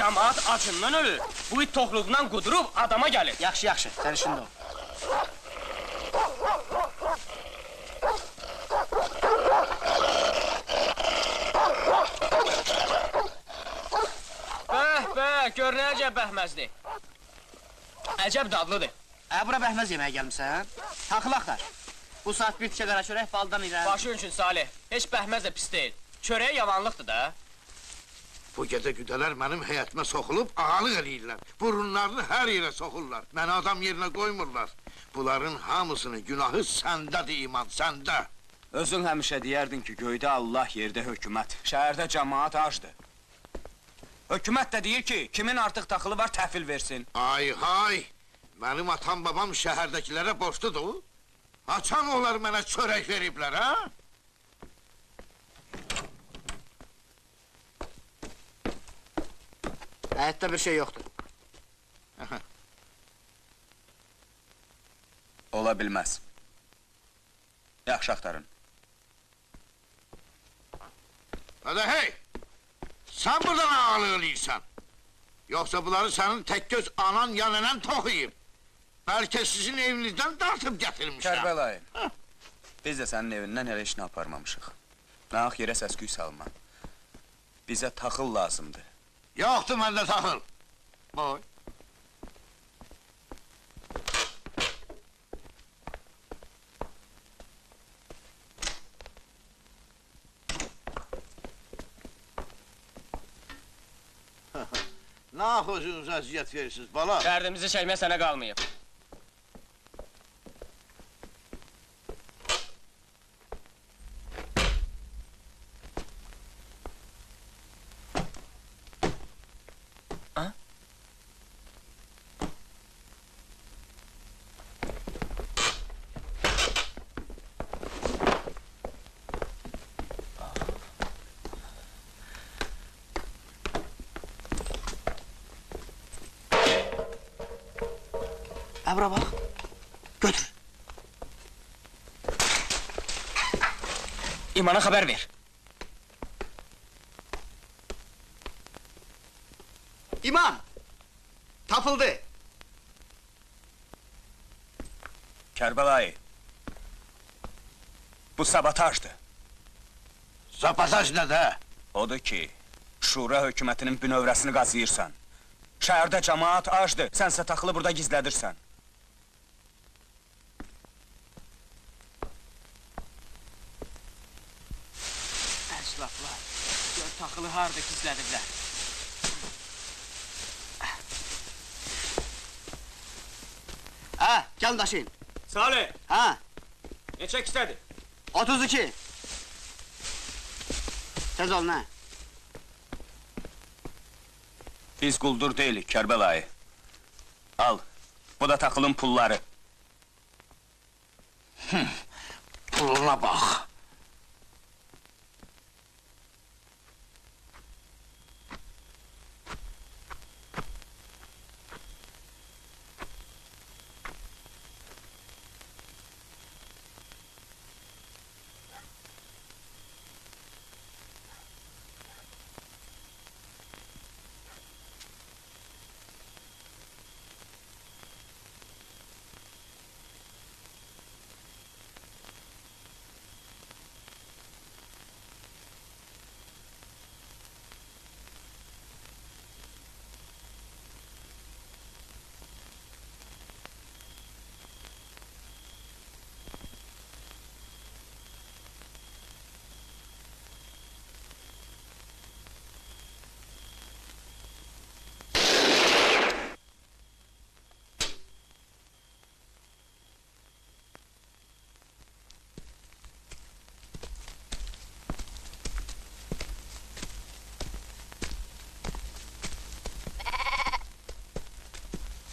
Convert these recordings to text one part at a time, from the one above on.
cəmaat acından ölür. Bu it toxluğundan qudurub adama gəlir. Yaxşı, yaxşı, sən işində ol. Bəh, gör nə əcəb bəhməzdir. Əcəb dadlıdır. Bura bəhməz yeməyə gəlmişsən? Taxıl axtar. Bu saat bir tikə qara çörək baldan irəli. Başı üçün Salih, heç bəhməz də pis deyil. Çörəyə yavanlıqdır da. Bu gecə güdələr mənim həyətimə soxulub ağalıq eləyirlər. Burunlarını hər yerə soxurlar. Məni adam yerinə qoymurlar. Bunların hamısının günahı səndədir iman, səndə. Özün həmişə deyərdin ki, göydə Allah, yerdə hökumət. Şəhərdə cəmaat acdır. Hökumət də deyir ki, kimin artıq taxılı var təhvil versin. Ay hay! Mənim atam babam şəhərdəkilərə borçludur. Haçan onlar mənə çörək veriblər, ha? Həyətdə bir şey yoxdur. Ola bilməz. Yaxşı axtarın. Hadi hey! Sən buradan ağalıq eləyirsən. Yoxsa bunları sənin tək göz anan ya nənən toxuyub. Bəlkə sizin evinizdən dartıb gətirmişəm. Kərbəlayı, biz də sənin evindən hələ işini aparmamışıq. Naq yerə səsküy salma. Bizə taxıl lazımdır. Yoxdur məndə taxıl. Boy. Nax özünüzə əziyyət verirsiniz, bala. Dərdimizi çəkmək sənə qalmayıb. Bura bax, götür. İmana xəbər ver. İman! Tapıldı! Kərbəlayı, bu sabotajdır. Sabotaj nə də? Odur ki, Şura hökumətinin bünövrəsini qazıyırsan. Şəhərdə cəmaat acdır, sənsə taxılı burada gizlədirsən. Əslaflar, gör taxılı harada gizlədiblər. Gəl daşıyın. Salih, neçə istədir? 32. Tez ol, nə? Biz quldur deyilik, Kərbəlayı. Al, bu da taxılın pulları. Puluna bax.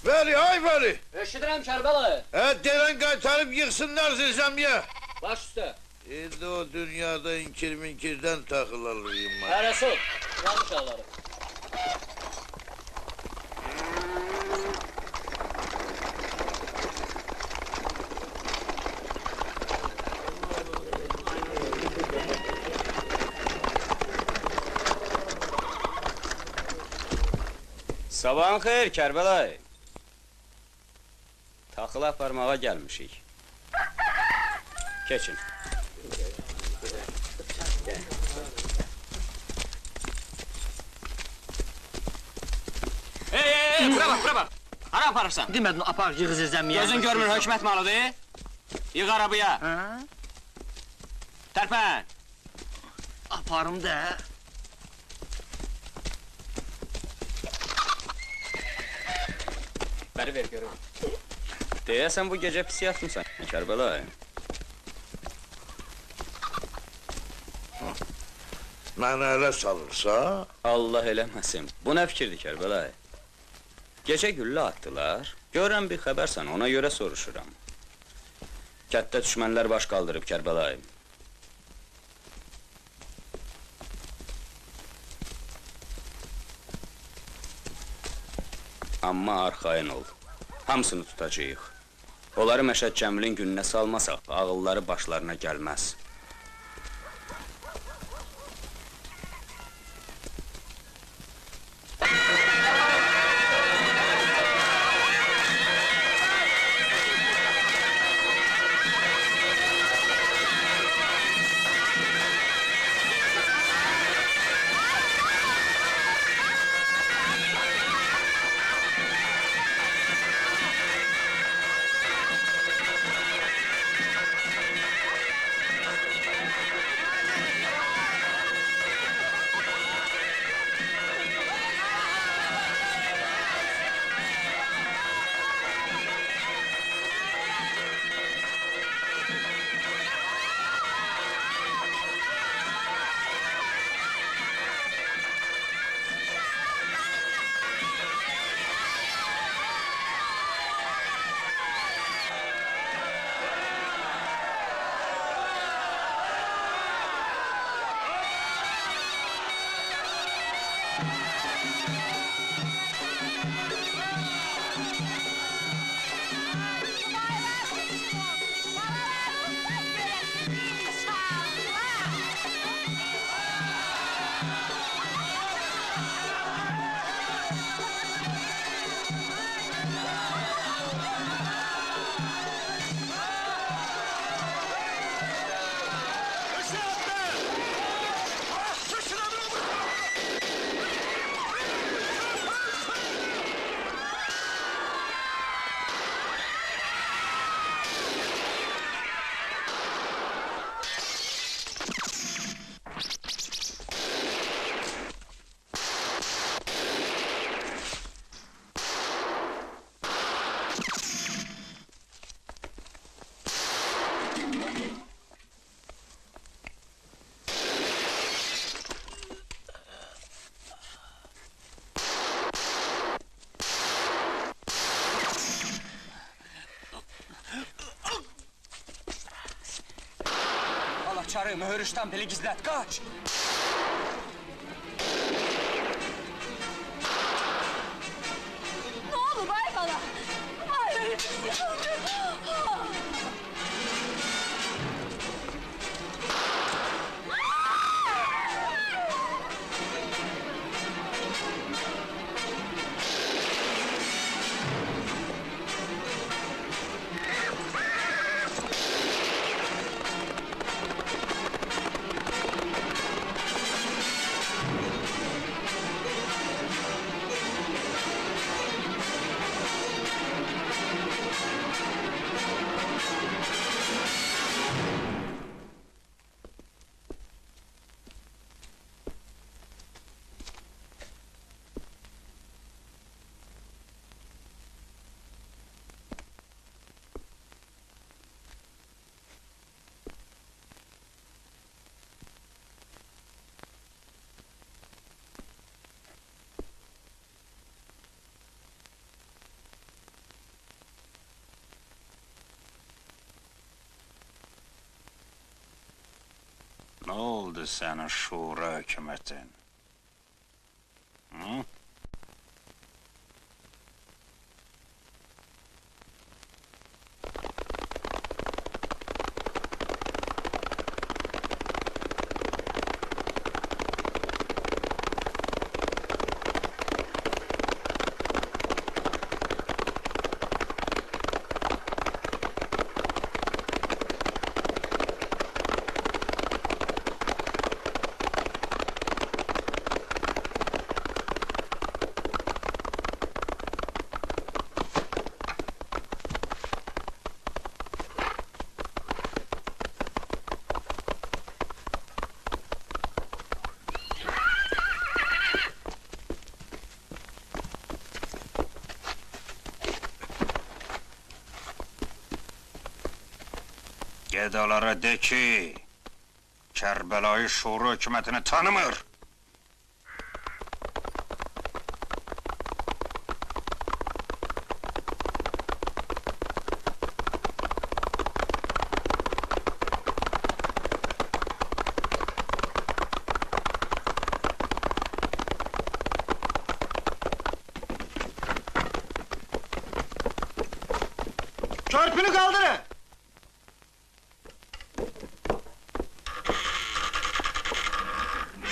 Veli, ay Veli! Eşidirəm Kərbəlayı. Deyən qaytarıb yıxsınlar zilzəmiyə. Baş üstə. İndi o dünyada inkir-minkirdən taxıl alayım mən. Hərəsi ol, yanlış ağlarım. Sabahın xeyir, Kərbəlayı. Taxılı aparmağa gəlmişik. Keçin. Bura bax, bura bax! Hara aparırsan? Demədin apar yığız əzəmiyə. Gözün görmür, hökmət malıdır. Yığ arabaya. Hə? Tərpən! Aparım da. Bəri ver, görüm. Deyəsən bu gecə pis yatmısan, Kərbəlayı. Məni elə salırsa, Allah eləməsin. Bu nə fikirdir, Kərbəlayı? Gecə güllə atdılar. Görən bir xəbərsən, ona görə soruşuram. Kətdə düşmənlər baş qaldırıb, Kərbəlayı. Amma arxayın ol. Hamısını tutacağıq. Onları Məşəd Cəmilin gününə salmasaq, ağılları başlarına gəlməz. Çarı, mühür ştampeli gizlət, qaç! Ne oldu bay bana? Ay, Ne oldu senin şura hükümetin? Hı? Pedalara de ki, Kərbəlayı Şura hökumətini tanımır. Körpünü kaldırın!